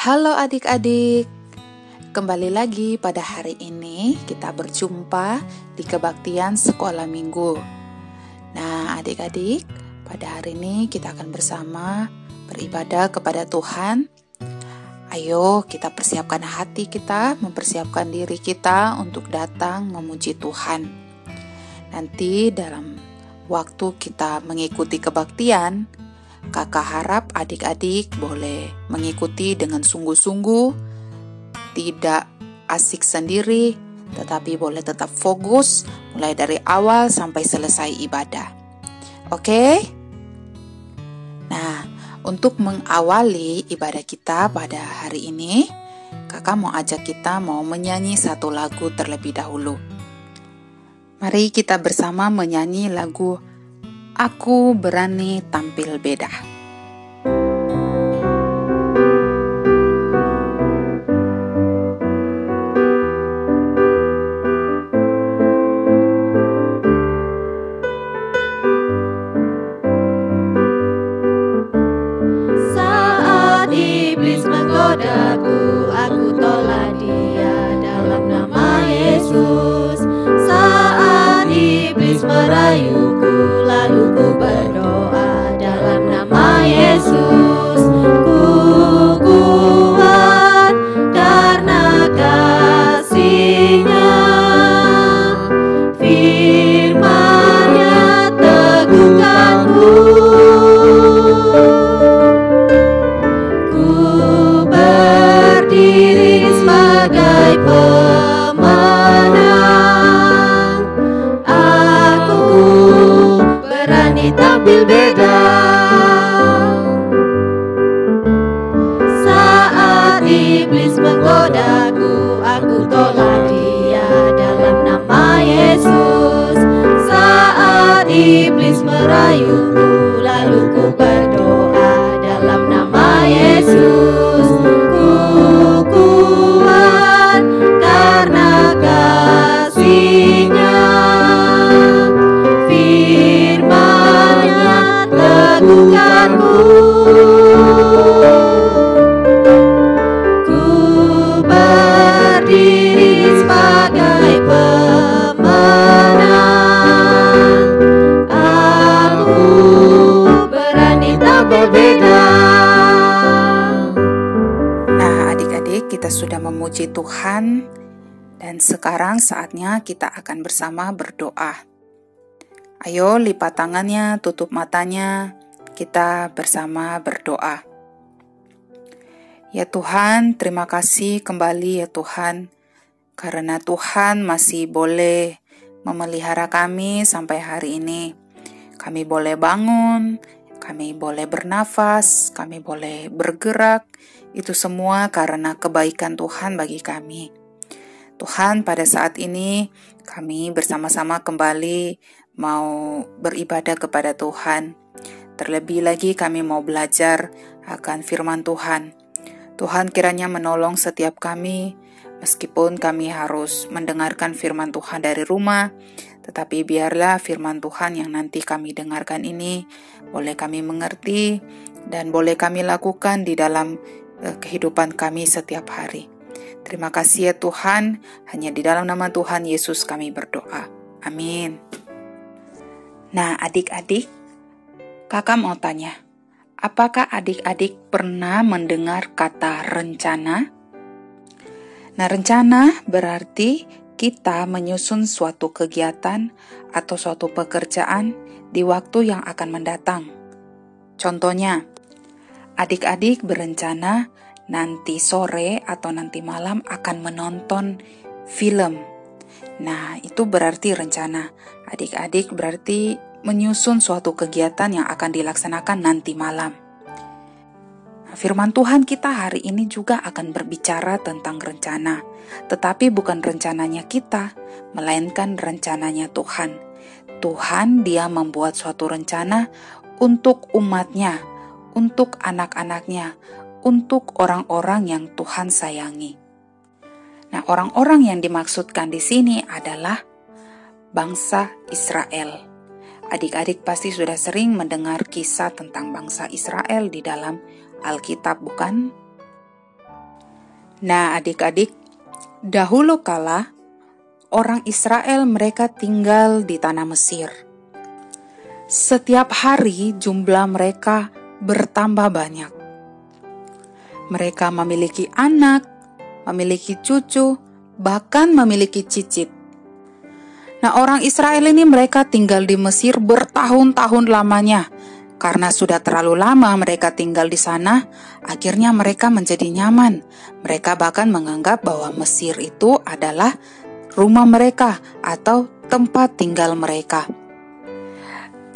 Halo adik-adik, kembali lagi pada hari ini kita berjumpa di kebaktian sekolah minggu. Nah adik-adik, pada hari ini kita akan bersama beribadah kepada Tuhan. Ayo kita persiapkan hati kita, mempersiapkan diri kita untuk datang memuji Tuhan. Nanti dalam waktu kita mengikuti kebaktian, Kakak harap adik-adik boleh mengikuti dengan sungguh-sungguh, tidak asik sendiri, tetapi boleh tetap fokus mulai dari awal sampai selesai ibadah. Oke? Nah, untuk mengawali ibadah kita pada hari ini, Kakak mau ajak kita mau menyanyi satu lagu terlebih dahulu. Mari kita bersama menyanyi lagu Aku Berani Tampil Beda. Saat iblis menggodaku, aku tolak dia dalam nama Yesus. Saat iblis merayuku, lalu ku berdoa dalam nama Yesus. Ku kuat karena kasih-Nya, firman-Nya teguhkanku. Ku berdiri sebagai pemenang. Aku berani tampil beda. Saat iblis menggodaku, aku tolak dia dalam nama Yesus. Saat iblis merayuku, lalu ku berdoa dalam nama Yesus. Ku kuat karena kasih-Nya, firman-Nya teguhkanku. Ku berdiri sebagai pemenang. Aku berani tampil beda. Nah adik-adik, kita sudah memuji Tuhan dan sekarang saatnya kita akan bersama berdoa. Ayo lipat tangannya, tutup matanya, kita bersama berdoa. Ya Tuhan, terima kasih kembali ya Tuhan, karena Tuhan masih boleh memelihara kami sampai hari ini. Kami boleh bangun, kami boleh bernafas, kami boleh bergerak, itu semua karena kebaikan Tuhan bagi kami. Tuhan, pada saat ini kami bersama-sama kembali mau beribadah kepada Tuhan. Terlebih lagi kami mau belajar akan firman Tuhan. Tuhan kiranya menolong setiap kami, meskipun kami harus mendengarkan firman Tuhan dari rumah, tetapi biarlah firman Tuhan yang nanti kami dengarkan ini boleh kami mengerti dan boleh kami lakukan di dalam kehidupan kami setiap hari. Terima kasih ya Tuhan, hanya di dalam nama Tuhan Yesus kami berdoa. Amin. Nah adik-adik, kakak mau tanya, apakah adik-adik pernah mendengar kata rencana? Nah, rencana berarti kita menyusun suatu kegiatan atau suatu pekerjaan di waktu yang akan mendatang. Contohnya, adik-adik berencana nanti sore atau nanti malam akan menonton film. Nah, itu berarti rencana. Adik-adik berarti menyusun suatu kegiatan yang akan dilaksanakan nanti malam. Firman Tuhan kita hari ini juga akan berbicara tentang rencana, tetapi bukan rencananya kita, melainkan rencananya Tuhan. Tuhan dia membuat suatu rencana untuk umatnya, untuk anak-anaknya, untuk orang-orang yang Tuhan sayangi. Nah, orang-orang yang dimaksudkan di sini adalah bangsa Israel. Adik-adik pasti sudah sering mendengar kisah tentang bangsa Israel di dalam Alkitab, bukan? Nah, adik-adik, dahulu kala orang Israel mereka tinggal di tanah Mesir. Setiap hari jumlah mereka bertambah banyak. Mereka memiliki anak, memiliki cucu, bahkan memiliki cicit. Nah, orang Israel ini mereka tinggal di Mesir bertahun-tahun lamanya. Karena sudah terlalu lama mereka tinggal di sana, akhirnya mereka menjadi nyaman. Mereka bahkan menganggap bahwa Mesir itu adalah rumah mereka atau tempat tinggal mereka.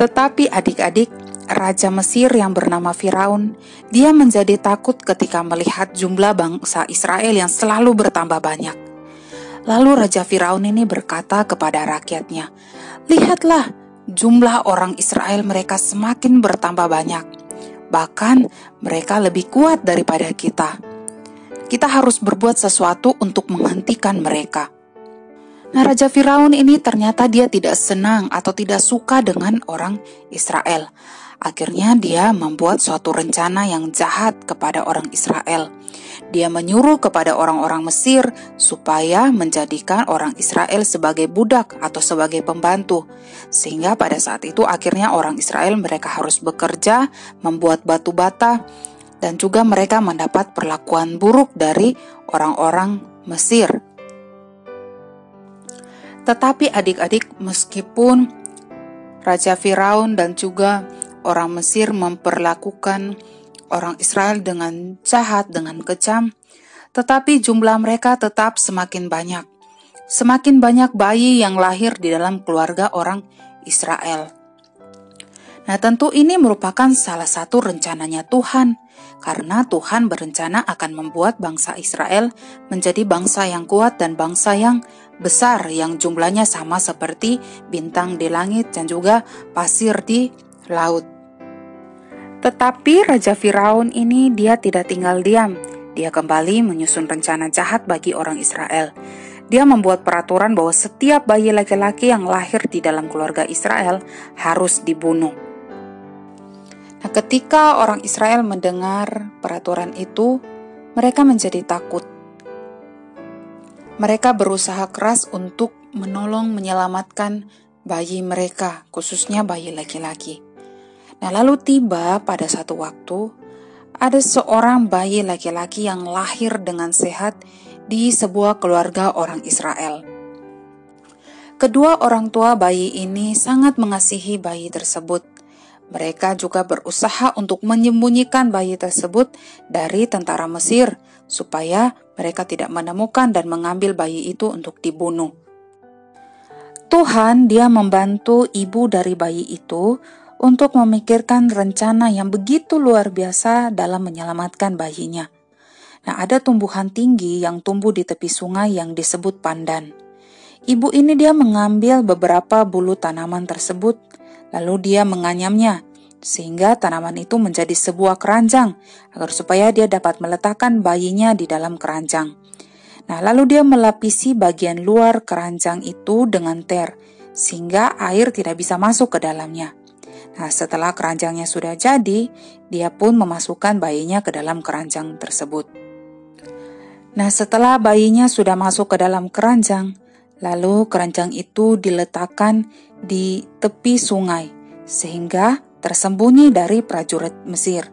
Tetapi adik-adik, Raja Mesir yang bernama Firaun, dia menjadi takut ketika melihat jumlah bangsa Israel yang selalu bertambah banyak. Lalu Raja Firaun ini berkata kepada rakyatnya, "Lihatlah, jumlah orang Israel mereka semakin bertambah banyak. Bahkan mereka lebih kuat daripada kita. Kita harus berbuat sesuatu untuk menghentikan mereka." Nah, Raja Firaun ini ternyata dia tidak senang atau tidak suka dengan orang Israel. Akhirnya dia membuat suatu rencana yang jahat kepada orang Israel. Dia menyuruh kepada orang-orang Mesir supaya menjadikan orang Israel sebagai budak atau sebagai pembantu. Sehingga pada saat itu akhirnya orang Israel mereka harus bekerja, membuat batu bata, dan juga mereka mendapat perlakuan buruk dari orang-orang Mesir. Tetapi adik-adik, meskipun Raja Firaun dan juga orang Mesir memperlakukan orang Israel dengan jahat, dengan kejam, tetapi jumlah mereka tetap semakin banyak. Semakin banyak bayi yang lahir di dalam keluarga orang Israel. Nah, tentu ini merupakan salah satu rencananya Tuhan, karena Tuhan berencana akan membuat bangsa Israel menjadi bangsa yang kuat dan bangsa yang besar, yang jumlahnya sama seperti bintang di langit dan juga pasir di laut. Tetapi Raja Firaun ini dia tidak tinggal diam. Dia kembali menyusun rencana jahat bagi orang Israel. Dia membuat peraturan bahwa setiap bayi laki-laki yang lahir di dalam keluarga Israel harus dibunuh. Nah, ketika orang Israel mendengar peraturan itu, mereka menjadi takut. Mereka berusaha keras untuk menyelamatkan bayi mereka, khususnya bayi laki-laki. Nah, lalu tiba pada satu waktu, ada seorang bayi laki-laki yang lahir dengan sehat di sebuah keluarga orang Israel. Kedua orang tua bayi ini sangat mengasihi bayi tersebut. Mereka juga berusaha untuk menyembunyikan bayi tersebut dari tentara Mesir, supaya mereka tidak menemukan dan mengambil bayi itu untuk dibunuh. Tuhan dia membantu ibu dari bayi itu untuk memikirkan rencana yang begitu luar biasa dalam menyelamatkan bayinya. Nah, ada tumbuhan tinggi yang tumbuh di tepi sungai yang disebut pandan. Ibu ini dia mengambil beberapa bulu tanaman tersebut, lalu dia menganyamnya, sehingga tanaman itu menjadi sebuah keranjang, agar supaya dia dapat meletakkan bayinya di dalam keranjang. Nah, lalu dia melapisi bagian luar keranjang itu dengan ter, sehingga air tidak bisa masuk ke dalamnya. Nah, setelah keranjangnya sudah jadi, dia pun memasukkan bayinya ke dalam keranjang tersebut. Nah, setelah bayinya sudah masuk ke dalam keranjang, lalu keranjang itu diletakkan di tepi sungai, sehingga tersembunyi dari prajurit Mesir.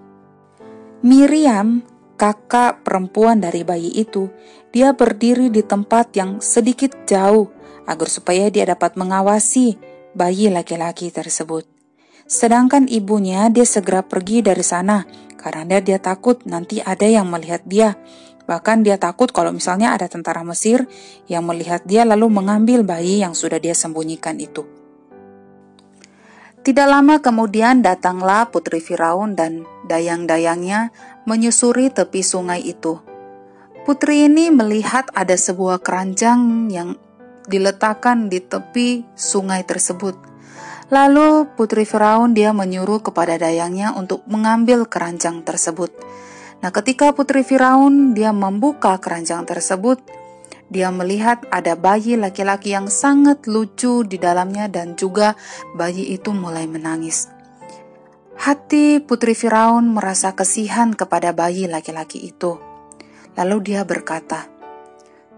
Miriam, kakak perempuan dari bayi itu, dia berdiri di tempat yang sedikit jauh, agar supaya dia dapat mengawasi bayi laki-laki tersebut. Sedangkan ibunya dia segera pergi dari sana, karena dia takut nanti ada yang melihat dia. Bahkan dia takut kalau misalnya ada tentara Mesir yang melihat dia lalu mengambil bayi yang sudah dia sembunyikan itu. Tidak lama kemudian datanglah putri Firaun dan dayang-dayangnya menyusuri tepi sungai itu. Putri ini melihat ada sebuah keranjang yang diletakkan di tepi sungai tersebut. Lalu putri Firaun dia menyuruh kepada dayangnya untuk mengambil keranjang tersebut. Nah, ketika putri Firaun dia membuka keranjang tersebut, dia melihat ada bayi laki-laki yang sangat lucu di dalamnya dan juga bayi itu mulai menangis. Hati putri Firaun merasa kasihan kepada bayi laki-laki itu. Lalu dia berkata,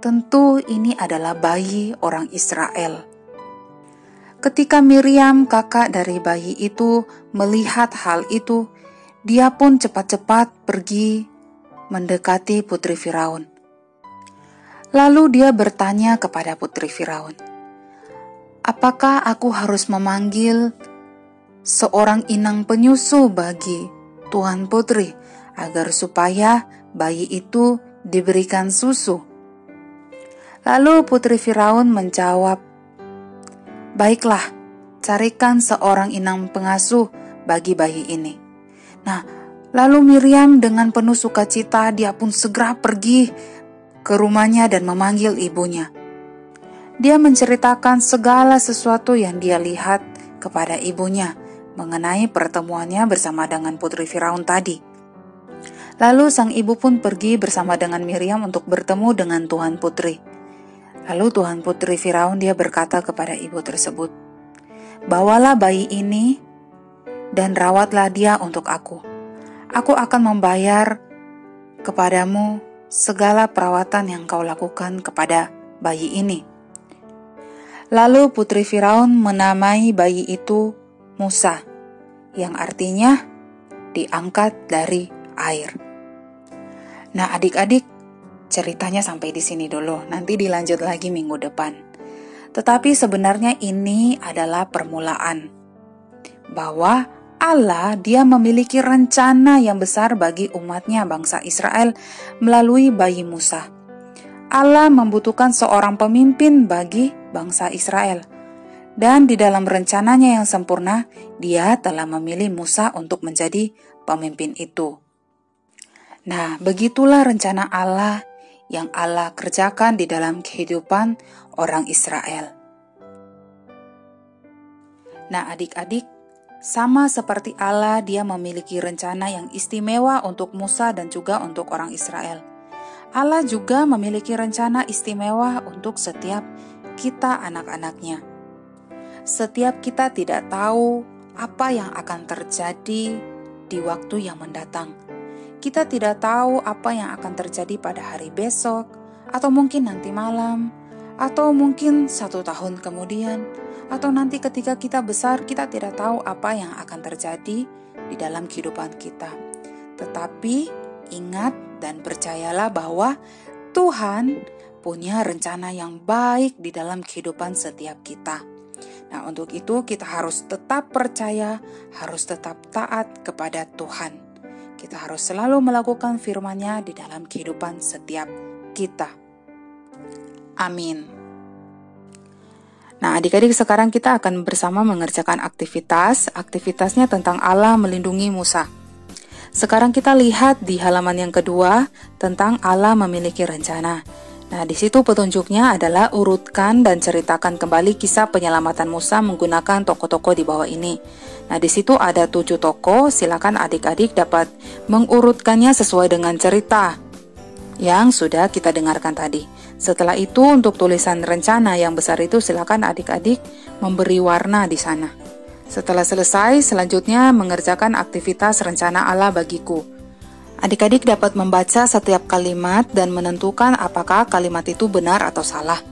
"Tentu ini adalah bayi orang Israel." Ketika Miriam, kakak dari bayi itu, melihat hal itu, dia pun cepat-cepat pergi mendekati putri Firaun. Lalu dia bertanya kepada putri Firaun, "Apakah aku harus memanggil seorang inang penyusu bagi Tuan Putri agar supaya bayi itu diberikan susu?" Lalu putri Firaun menjawab, "Baiklah, carikan seorang inang pengasuh bagi bayi ini." Nah, lalu Miriam dengan penuh sukacita dia pun segera pergi ke rumahnya dan memanggil ibunya. Dia menceritakan segala sesuatu yang dia lihat kepada ibunya mengenai pertemuannya bersama dengan putri Firaun tadi. Lalu sang ibu pun pergi bersama dengan Miriam untuk bertemu dengan Tuan Putri. Lalu Tuan Putri Firaun dia berkata kepada ibu tersebut, "Bawalah bayi ini dan rawatlah dia untuk aku. Aku akan membayar kepadamu segala perawatan yang kau lakukan kepada bayi ini." Lalu putri Firaun menamai bayi itu Musa, yang artinya diangkat dari air. Nah, adik-adik, ceritanya sampai di sini dulu. Nanti dilanjut lagi minggu depan. Tetapi sebenarnya ini adalah permulaan bahwa Allah dia memiliki rencana yang besar bagi umatnya bangsa Israel melalui bayi Musa. Allah membutuhkan seorang pemimpin bagi bangsa Israel. Dan di dalam rencananya yang sempurna, dia telah memilih Musa untuk menjadi pemimpin itu. Nah, begitulah rencana Allah yang Allah kerjakan di dalam kehidupan orang Israel. Nah, adik-adik, sama seperti Allah, dia memiliki rencana yang istimewa untuk Musa dan juga untuk orang Israel. Allah juga memiliki rencana istimewa untuk setiap kita anak-anaknya. Setiap kita tidak tahu apa yang akan terjadi di waktu yang mendatang. Kita tidak tahu apa yang akan terjadi pada hari besok, atau mungkin nanti malam, atau mungkin 1 tahun kemudian, atau nanti ketika kita besar, kita tidak tahu apa yang akan terjadi di dalam kehidupan kita. Tetapi ingat dan percayalah bahwa Tuhan punya rencana yang baik di dalam kehidupan setiap kita. Nah, untuk itu kita harus tetap percaya, harus tetap taat kepada Tuhan. Kita harus selalu melakukan firman-Nya di dalam kehidupan setiap kita. Amin. Nah, adik-adik, sekarang kita akan bersama mengerjakan aktivitasnya tentang Allah melindungi Musa. Sekarang kita lihat di halaman yang kedua tentang Allah memiliki rencana. Nah, di situ petunjuknya adalah urutkan dan ceritakan kembali kisah penyelamatan Musa menggunakan tokoh-tokoh di bawah ini. Nah, di situ ada 7 tokoh, silakan adik-adik dapat mengurutkannya sesuai dengan cerita yang sudah kita dengarkan tadi. Setelah itu, untuk tulisan rencana yang besar itu silakan adik-adik memberi warna di sana. Setelah selesai, selanjutnya mengerjakan aktivitas rencana Allah bagiku. Adik-adik dapat membaca setiap kalimat dan menentukan apakah kalimat itu benar atau salah.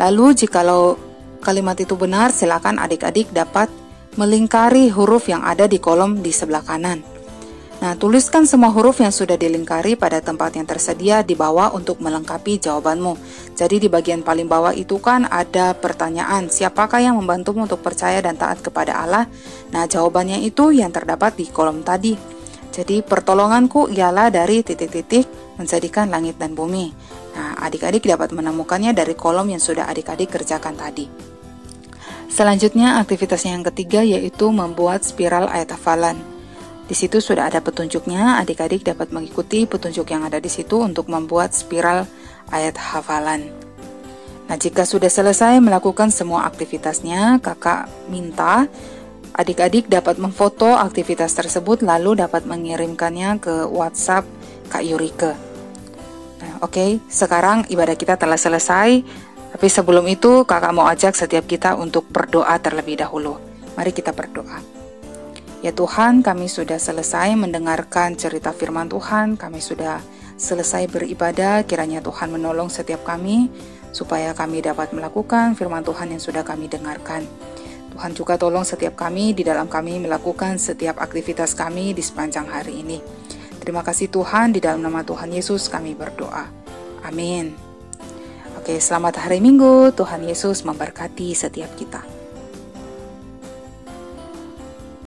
Lalu jikalau kalimat itu benar, silakan adik-adik dapat melingkari huruf yang ada di kolom di sebelah kanan. Nah, tuliskan semua huruf yang sudah dilingkari pada tempat yang tersedia di bawah untuk melengkapi jawabanmu. Jadi di bagian paling bawah itu kan ada pertanyaan, siapakah yang membantumu untuk percaya dan taat kepada Allah? Nah, jawabannya itu yang terdapat di kolom tadi. Jadi pertolonganku ialah dari titik-titik menjadikan langit dan bumi. Nah, adik-adik dapat menemukannya dari kolom yang sudah adik-adik kerjakan tadi. Selanjutnya aktivitasnya yang ketiga yaitu membuat spiral ayat hafalan. Di situ sudah ada petunjuknya, adik-adik dapat mengikuti petunjuk yang ada di situ untuk membuat spiral ayat hafalan. Nah, jika sudah selesai melakukan semua aktivitasnya, kakak minta adik-adik dapat memfoto aktivitas tersebut lalu dapat mengirimkannya ke WhatsApp Kak Yurike. Nah, oke, sekarang ibadah kita telah selesai, tapi sebelum itu kakak mau ajak setiap kita untuk berdoa terlebih dahulu. Mari kita berdoa. Ya Tuhan, kami sudah selesai mendengarkan cerita firman Tuhan, kami sudah Selesai beribadah, kiranya Tuhan menolong setiap kami, supaya kami dapat melakukan firman Tuhan yang sudah kami dengarkan. Tuhan juga tolong setiap kami di dalam kami melakukan setiap aktivitas kami di sepanjang hari ini. Terima kasih Tuhan, di dalam nama Tuhan Yesus kami berdoa. Amin. Oke, selamat hari Minggu. Tuhan Yesus memberkati setiap kita.